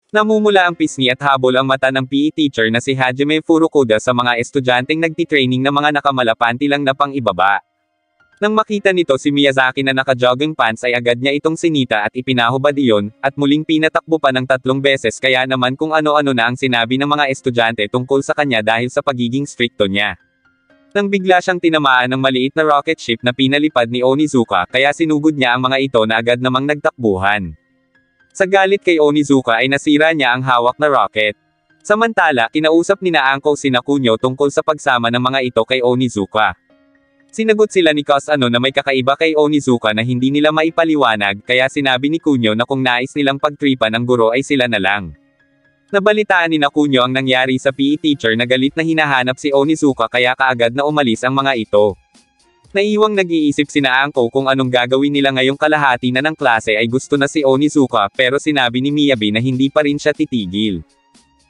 Namumula ang pisngi at habol ang mata ng PE teacher na si Hajime Furukuda sa mga estudyanteng nagtitraining na mga nakamalapanti lang na pang-ibaba. Nang makita nito si Miyazaki na naka-jogging pants ay agad niya itong sinita at ipinahubad iyon, at muling pinatakbo pa ng 3 beses kaya naman kung ano-ano na ang sinabi ng mga estudyante tungkol sa kanya dahil sa pagiging strikto niya. Nang bigla siyang tinamaan ng maliit na rocket ship na pinalipad ni Onizuka kaya sinugod niya ang mga ito na agad namang nagtakbuhan. Sa galit kay Onizuka ay nasira niya ang hawak na rocket. Samantala, kinausap ni Naangko sina Kunyo tungkol sa pagsama ng mga ito kay Onizuka. Sinagot sila ni Kasano na may kakaiba kay Onizuka na hindi nila maipaliwanag kaya sinabi ni Kunyo na kung nais nilang pagtripan ang guro ay sila na lang. Nabalitaan ni Kunyo ang nangyari sa PE teacher na galit na hinahanap si Onizuka kaya kaagad na umalis ang mga ito. Naiwang nag-iisip si Naangko kung anong gagawin nila ngayong kalahati na ng klase ay gusto na si Onizuka pero sinabi ni Miyabi na hindi pa rin siya titigil.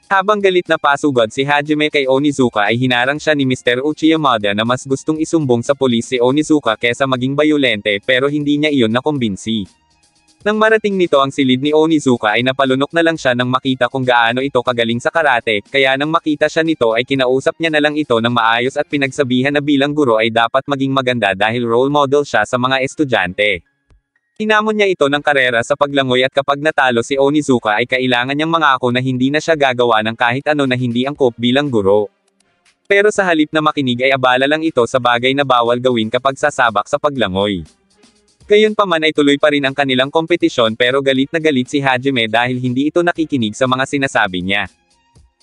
Habang galit na pasugod si Hajime kay Onizuka ay hinarang siya ni Mr. Uchiyamada na mas gustong isumbong sa pulis si Onizuka kesa maging bayolente pero hindi niya iyon nakumbinsi. Nang marating nito ang silid ni Onizuka ay napalunok na lang siya nang makita kung gaano ito kagaling sa karate, kaya nang makita siya nito ay kinausap niya na lang ito ng maayos at pinagsabihan na bilang guro ay dapat maging maganda dahil role model siya sa mga estudyante. Tinamon niya ito ng karera sa paglangoy at kapag natalo si Onizuka ay kailangan niyang mangako na hindi na siya gagawa ng kahit ano na hindi angkop bilang guro. Pero sa halip na makinig ay abala lang ito sa bagay na bawal gawin kapag sasabak sa paglangoy. Gayunpaman ay tuloy pa rin ang kanilang kompetisyon pero galit na galit si Hajime dahil hindi ito nakikinig sa mga sinasabi niya.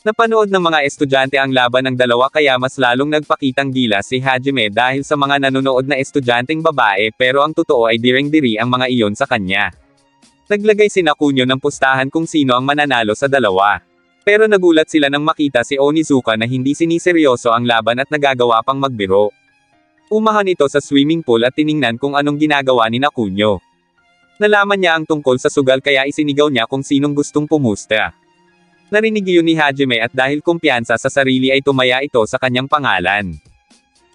Napanood ng mga estudyante ang laban ng dalawa kaya mas lalong nagpakitang gilas si Hajime dahil sa mga nanonood na estudyanteng babae pero ang totoo ay direng-diri ang mga iyon sa kanya. Naglagay si Kunyo ng pustahan kung sino ang mananalo sa dalawa. Pero nagulat sila nang makita si Onizuka na hindi siniseryoso ang laban at nagagawa pang magbiro. Umahan ito sa swimming pool at tiningnan kung anong ginagawa ni Kunyo. Nalaman niya ang tungkol sa sugal kaya isinigaw niya kung sinong gustong pumusta. Narinig iyon ni Hajime at dahil kumpiyansa sa sarili ay tumaya ito sa kanyang pangalan.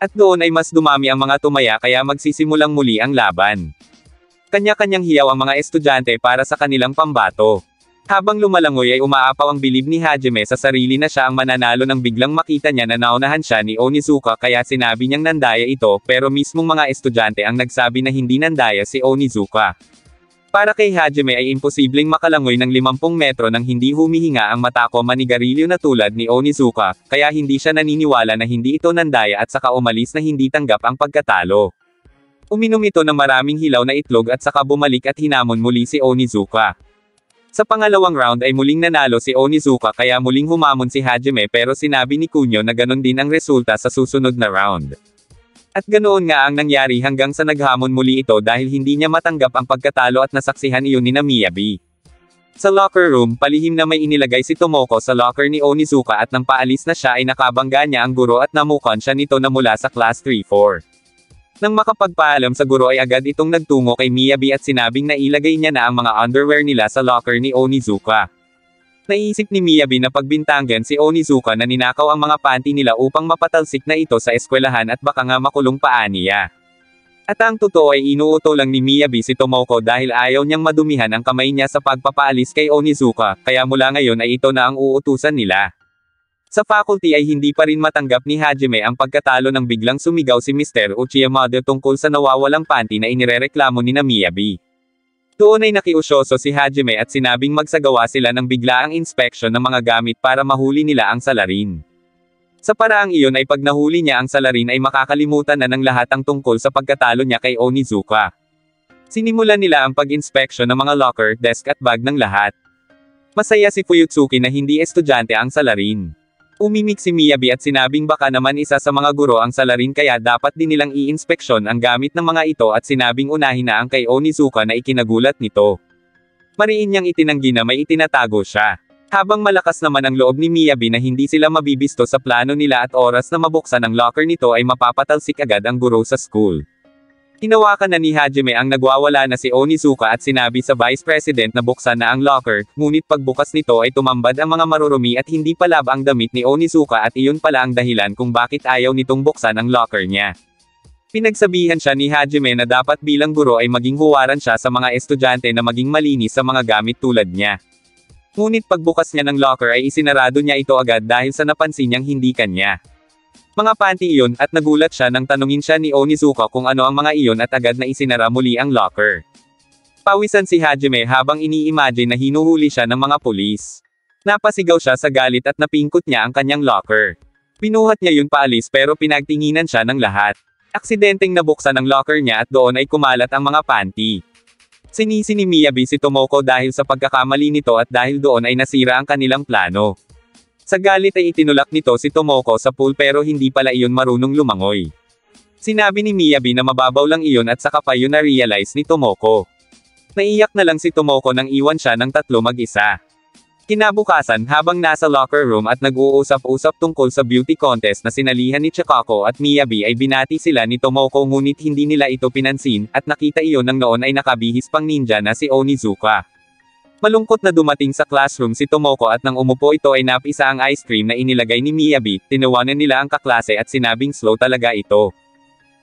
At doon ay mas dumami ang mga tumaya kaya magsisimulang muli ang laban. Kanya-kanyang hiyaw ang mga estudyante para sa kanilang pambato. Habang lumalangoy ay umaapaw ang bilib ni Hajime sa sarili na siya ang mananalo nang biglang makita niya na naunahan siya ni Onizuka kaya sinabi niyang nandaya ito pero mismong mga estudyante ang nagsabi na hindi nandaya si Onizuka. Para kay Hajime ay imposibleng makalangoy ng 50 metro nang hindi humihinga ang mata ko manigarilyo na tulad ni Onizuka, kaya hindi siya naniniwala na hindi ito nandaya at saka umalis na hindi tanggap ang pagkatalo. Uminom ito ng maraming hilaw na itlog at saka bumalik at hinamon muli si Onizuka. Sa pangalawang round ay muling nanalo si Onizuka kaya muling humamon si Hajime pero sinabi ni Kunyo na ganon din ang resulta sa susunod na round. At ganoon nga ang nangyari hanggang sa naghamon muli ito dahil hindi niya matanggap ang pagkatalo at nasaksihan iyon ni Miyabi. Sa locker room, palihim na may inilagay si Tomoko sa locker ni Onizuka at nang paalis na siya ay nakabangga niya ang guro at namukan siya nito na mula sa class 3-4. Nang makapagpaalam sa guro ay agad itong nagtungo kay Miyabi at sinabing na ilagay niya na ang mga underwear nila sa locker ni Onizuka. Naisip ni Miyabi na pagbintangan si Onizuka na ninakaw ang mga panty nila upang mapatalsik na ito sa eskwelahan at baka nga makulong pa niya. At ang totoo ay inuuto lang ni Miyabi si Tomoko dahil ayaw niyang madumihan ang kamay niya sa pagpapaalis kay Onizuka, kaya mula ngayon ay ito na ang uutusan nila. Sa faculty ay hindi pa rin matanggap ni Hajime ang pagkatalo nang biglang sumigaw si Mr. Uchiyamada tungkol sa nawawalang panty na inirereklamo ni Miyabi. Doon ay nakiusyoso si Hajime at sinabing magsagawa sila ng biglaang inspection ng mga gamit para mahuli nila ang salarin. Sa paraang iyon ay pag nahuli niya ang salarin ay makakalimutan na ng lahat ang tungkol sa pagkatalo niya kay Onizuka. Sinimulan nila ang pag-inspection ng mga locker, desk at bag ng lahat. Masaya si Fuyutsuki na hindi estudyante ang salarin. Umimik si Miyabi at sinabing baka naman isa sa mga guro ang salarin kaya dapat din nilang i-inspeksyon ang gamit ng mga ito at sinabing unahin na ang kay Onizuka na ikinagulat nito. Mariin niyang itinanggi na may itinatago siya. Habang malakas naman ang loob ni Miyabi na hindi sila mabibisto sa plano nila at oras na mabuksan ang locker nito ay mapapatalsik agad ang guro sa school. Hinawakan na ni Hajime ang nagwawala na si Onizuka at sinabi sa Vice President na buksan na ang locker, ngunit pagbukas nito ay tumambad ang mga marurumi at hindi palab ang damit ni Onizuka at iyon pala ang dahilan kung bakit ayaw nitong buksan ang locker niya. Pinagsabihan siya ni Hajime na dapat bilang guro ay maging huwaran siya sa mga estudyante na maging malinis sa mga gamit tulad niya. Ngunit pagbukas niya ng locker ay isinarado niya ito agad dahil sa napansin niyang hindi kanya mga panty iyon, at nagulat siya nang tanungin siya ni Onizuka kung ano ang mga iyon at agad na isinara muli ang locker. Pawisan si Hajime habang ini-imagine na hinuhuli siya ng mga pulis. Napasigaw siya sa galit at napingkot niya ang kanyang locker. Pinuhat niya yun paalis pero pinagtinginan siya ng lahat. Aksidenteng nabuksan ang locker niya at doon ay kumalat ang mga panty. Sinisi ni Miyabi si Tomoko dahil sa pagkakamali nito at dahil doon ay nasira ang kanilang plano. Sa galit ay itinulak nito si Tomoko sa pool pero hindi pala iyon marunong lumangoy. Sinabi ni Miyabi na mababaw lang iyon at saka pa yun na-realize ni Tomoko. Naiyak na lang si Tomoko nang iwan siya ng tatlo mag-isa. Kinabukasan habang nasa locker room at nag-uusap-usap tungkol sa beauty contest na sinalihan ni Chikako at Miyabi ay binati sila ni Tomoko ngunit hindi nila ito pinansin, at nakita iyon nang noon ay nakabihis pang ninja na si Onizuka. Malungkot na dumating sa classroom si Tomoko at nang umupo ito ay napisa ang ice cream na inilagay ni Miyabi, tinawanan nila ang kaklase at sinabing slow talaga ito.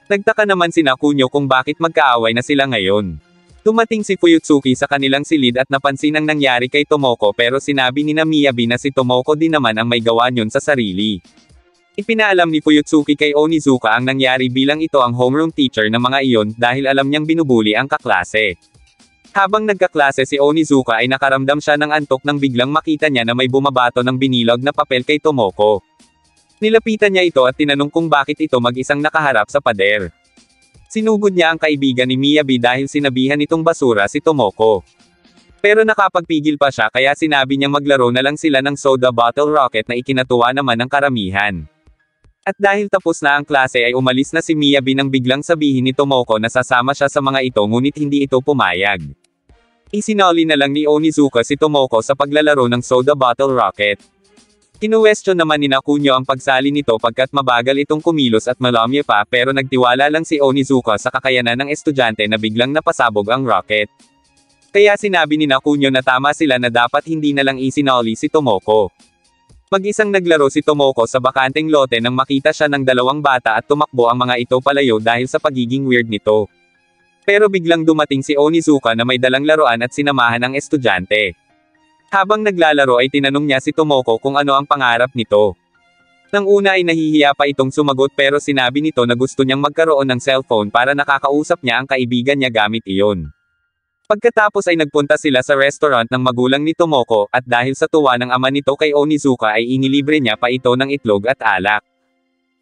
Nagtaka naman sina Kunyo kung bakit magkaaway na sila ngayon. Dumating si Fuyutsuki sa kanilang silid at napansin ang nangyari kay Tomoko pero sinabi ni Miyabi na si Tomoko din naman ang may gawa niyon sa sarili. Ipinaalam ni Fuyutsuki kay Onizuka ang nangyari bilang ito ang homeroom teacher ng mga iyon dahil alam niyang binubuli ang kaklase. Habang nagkaklase si Onizuka ay nakaramdam siya ng antok nang biglang makita niya na may bumabato ng binilog na papel kay Tomoko. Nilapitan niya ito at tinanong kung bakit ito mag-isang nakaharap sa pader. Sinugod niya ang kaibigan ni Miyabi dahil sinabihan itong basura si Tomoko. Pero nakapagpigil pa siya kaya sinabi niyang maglaro na lang sila ng soda bottle rocket na ikinatuwa naman ng karamihan. At dahil tapos na ang klase ay umalis na si Miyabi nang biglang sabihin ni Tomoko na sasama siya sa mga ito ngunit hindi ito pumayag. Isinoli na lang ni Onizuka si Tomoko sa paglalaro ng soda bottle rocket. Kinuwestiyon naman ni Kunyo ang pagsali nito pagkat mabagal itong kumilos at malamya pa pero nagtiwala lang si Onizuka sa kakayanan ng estudyante na biglang napasabog ang rocket. Kaya sinabi ni Kunyo na tama sila na dapat hindi na lang isinoli si Tomoko. Mag-isang naglaro si Tomoko sa bakanteng lote nang makita siya ng dalawang bata at tumakbo ang mga ito palayo dahil sa pagiging weird nito. Pero biglang dumating si Onizuka na may dalang laruan at sinamahan ang estudyante. Habang naglalaro ay tinanong niya si Tomoko kung ano ang pangarap nito. Nang una ay nahihiya pa itong sumagot pero sinabi nito na gusto niyang magkaroon ng cellphone para nakakausap niya ang kaibigan niya gamit iyon. Pagkatapos ay nagpunta sila sa restaurant ng magulang ni Tomoko at dahil sa tuwa ng ama nito kay Onizuka ay inilibre niya pa ito ng itlog at alak.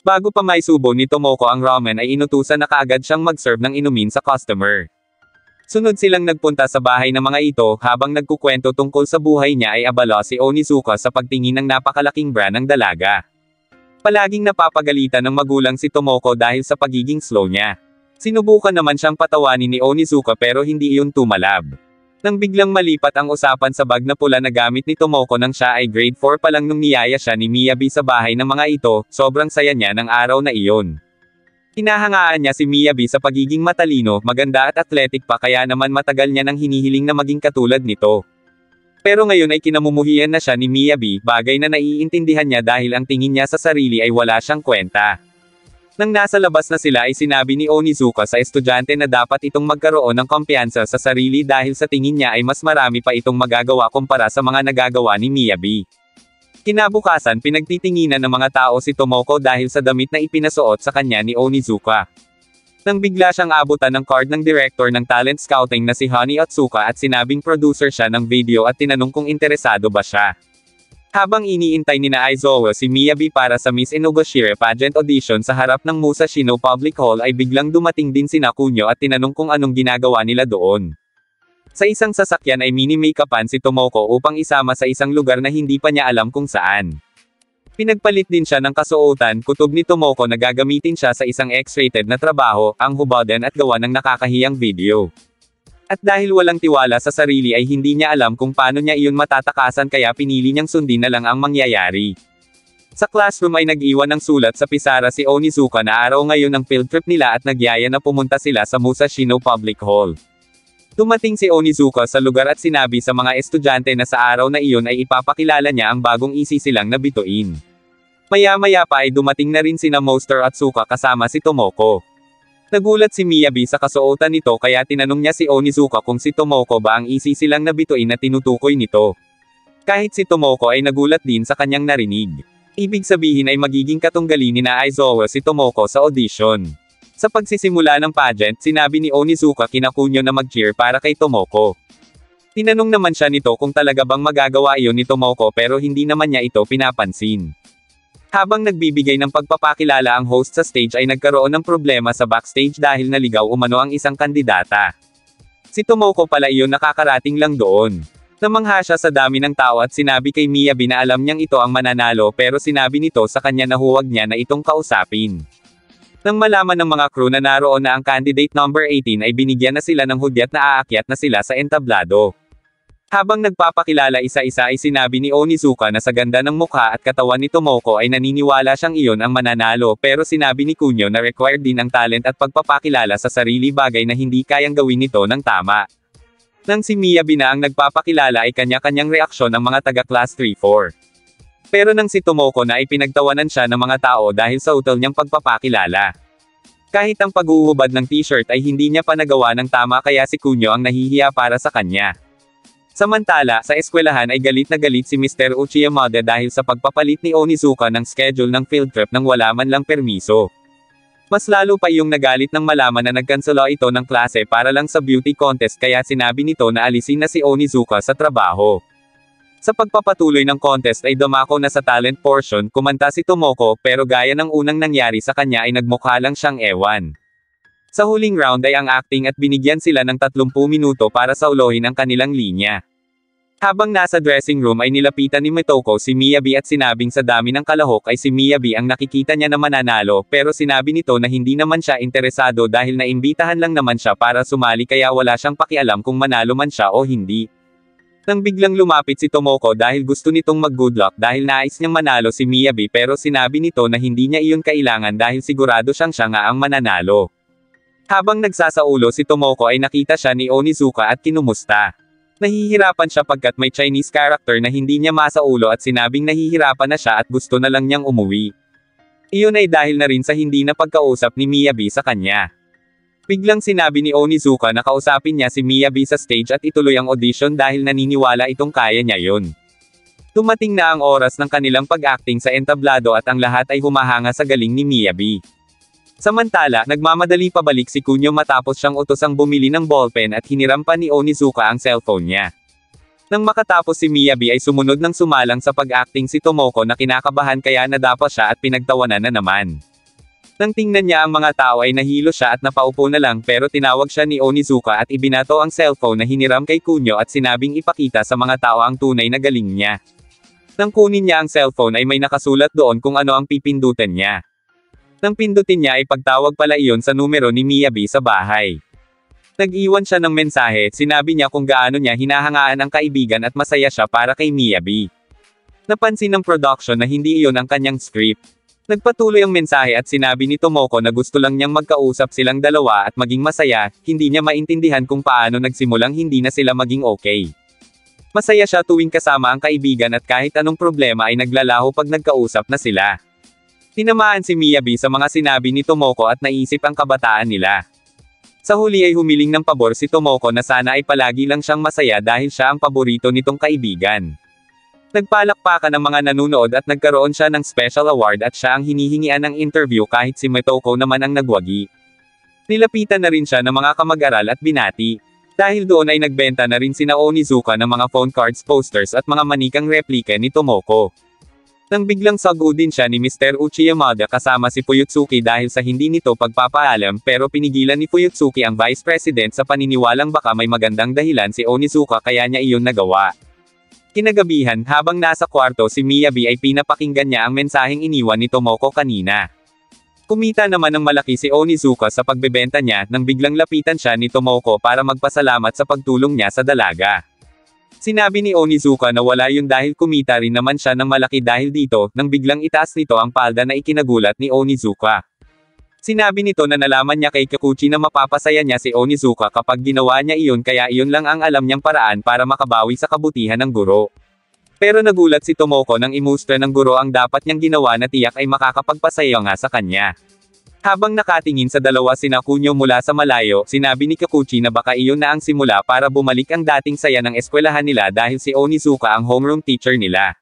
Bago pa maisubo ni Tomoko ang ramen ay inutusan na kaagad siyang mag-serve ng inumin sa customer. Sunod silang nagpunta sa bahay ng mga ito habang nagkukwento tungkol sa buhay niya ay abala si Onizuka sa pagtingin ng napakalaking bra ng dalaga. Palaging napapagalitan ng magulang si Tomoko dahil sa pagiging slow niya. Sinubukan naman siyang patawanin ni Onizuka pero hindi iyon tumalab. Nang biglang malipat ang usapan sa bag na pula na gamit ni Tomoko nang siya ay grade 4 pa lang nung niyaya siya ni Miyabi sa bahay ng mga ito, sobrang saya niya ng araw na iyon. Hinahangaan niya si Miyabi sa pagiging matalino, maganda at athletic pa kaya naman matagal niya nang hinihiling na maging katulad nito. Pero ngayon ay kinamumuhian na siya ni Miyabi, bagay na naiintindihan niya dahil ang tingin niya sa sarili ay wala siyang kwenta. Nang nasa labas na sila ay sinabi ni Onizuka sa estudyante na dapat itong magkaroon ng kumpiyansa sa sarili dahil sa tingin niya ay mas marami pa itong magagawa kumpara sa mga nagagawa ni Miyabi. Kinabukasan pinagtitinginan ng mga tao si Tomoko dahil sa damit na ipinasuot sa kanya ni Onizuka. Nang bigla siyang abutan ng card ng director ng talent scouting na si Honey Otsuka at sinabing producer siya ng video at tinanong kung interesado ba siya. Habang iniintay ni Aizawa si Miyabi para sa Miss Inogashire pageant audition sa harap ng Musashino Public Hall ay biglang dumating din si Kunyo at tinanong kung anong ginagawa nila doon. Sa isang sasakyan ay mini-makeupan si Tomoko upang isama sa isang lugar na hindi pa niya alam kung saan. Pinagpalit din siya ng kasuotan, kutob ni Tomoko na gagamitin siya sa isang X-rated na trabaho, ang hubadan at gawa ng nakakahiyang video. At dahil walang tiwala sa sarili ay hindi niya alam kung paano niya iyon matatakasan kaya pinili niyang sundin na lang ang mangyayari. Sa classroom ay nag-iwan ng sulat sa pisara si Onizuka na araw ngayon ang field trip nila at nagyaya na pumunta sila sa Musashino Public Hall. Dumating si Onizuka sa lugar at sinabi sa mga estudyante na sa araw na iyon ay ipapakilala niya ang bagong isisilang na bituin. Maya-maya pa ay dumating na rin sina Monster Otsuka kasama si Tomoko. Nagulat si Miyabi sa kasuotan nito kaya tinanong niya si Onizuka kung si Tomoko ba ang isisilang na bituin na tinutukoy nito. Kahit si Tomoko ay nagulat din sa kanyang narinig. Ibig sabihin ay magiging katunggali ni na Aizawa si Tomoko sa audition. Sa pagsisimula ng pageant, sinabi ni Onizuka kina Kunio na mag-cheer para kay Tomoko. Tinanong naman siya nito kung talaga bang magagawa iyon ni Tomoko pero hindi naman niya ito pinapansin. Habang nagbibigay ng pagpapakilala ang host sa stage ay nagkaroon ng problema sa backstage dahil naligaw umano ang isang kandidata. Si Tomoko pala iyon nakakarating lang doon. Namangha siya sa dami ng tao at sinabi kay Miyabi na alam niyang ito ang mananalo pero sinabi nito sa kanya na huwag niya na itong kausapin. Nang malaman ng mga crew na naroon na ang candidate number 18 ay binigyan na sila ng hudyat na aakyat na sila sa entablado. Habang nagpapakilala isa-isa ay sinabi ni Onizuka na sa ganda ng mukha at katawan ni Tomoko ay naniniwala siyang iyon ang mananalo pero sinabi ni Kunio na required din ang talent at pagpapakilala sa sarili bagay na hindi kayang gawin nito ng tama. Nang si Miyabi na ang nagpapakilala ay kanya-kanyang reaksyon ng mga taga-class 3-4. Pero nang si Tomoko na ay pinagtawanan siya ng mga tao dahil sa utal niyang pagpapakilala. Kahit ang pag-uuhubad ng t-shirt ay hindi niya pa nagawa ng tama kaya si Kunio ang nahihiya para sa kanya. Samantala, sa eskwelahan ay galit na galit si Mr. Uchiyamada dahil sa pagpapalit ni Onizuka ng schedule ng field trip nang wala man lang permiso. Mas lalo pa yung nagalit nang malaman na nagkansela ito ng klase para lang sa beauty contest kaya sinabi nito na alisin na si Onizuka sa trabaho. Sa pagpapatuloy ng contest ay dumako na sa talent portion, kumanta si Tomoko pero gaya ng unang nangyari sa kanya ay nagmukha lang siyang ewan. Sa huling round ay ang acting at binigyan sila ng 30 minuto para saulohin ang kanilang linya. Habang nasa dressing room ay nilapitan ni Mitoko si Miyabi at sinabing sa dami ng kalahok ay si Miyabi ang nakikita niya na mananalo pero sinabi nito na hindi naman siya interesado dahil naimbitahan lang naman siya para sumali kaya wala siyang pakialam kung manalo man siya o hindi. Nang biglang lumapit si Tomoko dahil gusto nitong mag-good luck dahil nais niyang manalo si Miyabi pero sinabi nito na hindi niya iyon kailangan dahil sigurado siya nga ang mananalo. Habang nagsasaulo si Tomoko ay nakita siya ni Onizuka at kinumusta. Nahihirapan siya pagkat may Chinese character na hindi niya masaulo at sinabing nahihirapan na siya at gusto na lang niyang umuwi. Iyon ay dahil na rin sa hindi na pagkausap ni Miyabi sa kanya. Biglang sinabi ni Onizuka na kausapin niya si Miyabi sa stage at ituloy ang audition dahil naniniwala itong kaya niya yun. Dumating na ang oras ng kanilang pag-acting sa entablado at ang lahat ay humahanga sa galing ni Miyabi. Samantala, nagmamadali pabalik si Kunio matapos siyang utosang bumili ng ballpen at hiniram pa ni Onizuka ang cellphone niya. Nang makatapos si Miyabi ay sumunod ng sumalang sa pag-acting si Tomoko na kinakabahan kaya nadapa siya at pinagtawanan na naman. Nang tingnan niya ang mga tao ay nahilo siya at napaupo na lang pero tinawag siya ni Onizuka at ibinato ang cellphone na hiniram kay Kunio at sinabing ipakita sa mga tao ang tunay na galing niya. Nang kunin niya ang cellphone ay may nakasulat doon kung ano ang pipindutin niya. Nang pindutin niya ay pagtawag pala iyon sa numero ni Miyabi sa bahay. Nag-iwan siya ng mensahe, sinabi niya kung gaano niya hinahangaan ang kaibigan at masaya siya para kay Miyabi. Napansin ng production na hindi iyon ang kanyang script. Nagpatuloy ang mensahe at sinabi ni Tomoko na gusto lang niyang magkausap silang dalawa at maging masaya, hindi niya maintindihan kung paano nagsimulang hindi na sila maging okay. Masaya siya tuwing kasama ang kaibigan at kahit anong problema ay naglalaho pag nagkausap na sila. Tinamaan si Miyabi sa mga sinabi ni Tomoko at naisip ang kabataan nila. Sa huli ay humiling ng pabor si Tomoko na sana ay palagi lang siyang masaya dahil siya ang paborito nitong kaibigan. Nagpalakpakan ang mga nanunood at nagkaroon siya ng special award at siya ang hinihingian ng interview kahit si Mitoko naman ang nagwagi. Nilapitan na rin siya ng mga kamag-aral at binati. Dahil doon ay nagbenta na rin sina Onizuka ng mga phone cards, posters at mga manikang replika ni Tomoko. Nang biglang sagudin siya ni Mr. Uchiyamada kasama si Fuyutsuki dahil sa hindi nito pagpapaalam pero pinigilan ni Fuyutsuki ang Vice President sa paniniwalang baka may magandang dahilan si Onizuka kaya niya iyon nagawa. Kinagabihan, habang nasa kwarto si Miyabi ay pinapakinggan niya ang mensaheng iniwan ni Tomoko kanina. Kumita naman ng malaki si Onizuka sa pagbebenta niya nang biglang lapitan siya ni Tomoko para magpasalamat sa pagtulong niya sa dalaga. Sinabi ni Onizuka na wala yun dahil kumita rin naman siya ng malaki dahil dito, nang biglang itaas nito ang palda na ikinagulat ni Onizuka. Sinabi nito na nalaman niya kay Kikuchi na mapapasaya niya si Onizuka kapag ginawa niya iyon kaya iyon lang ang alam niyang paraan para makabawi sa kabutihan ng guro. Pero nagulat si Tomoko nang imustra ng guro ang dapat niyang ginawa na tiyak ay makakapagpasaya nga sa kanya. Habang nakatingin sa dalawa sina Kunyo mula sa malayo, sinabi ni Kikuchi na baka iyon na ang simula para bumalik ang dating saya ng eskwelahan nila dahil si Onizuka ang homeroom teacher nila.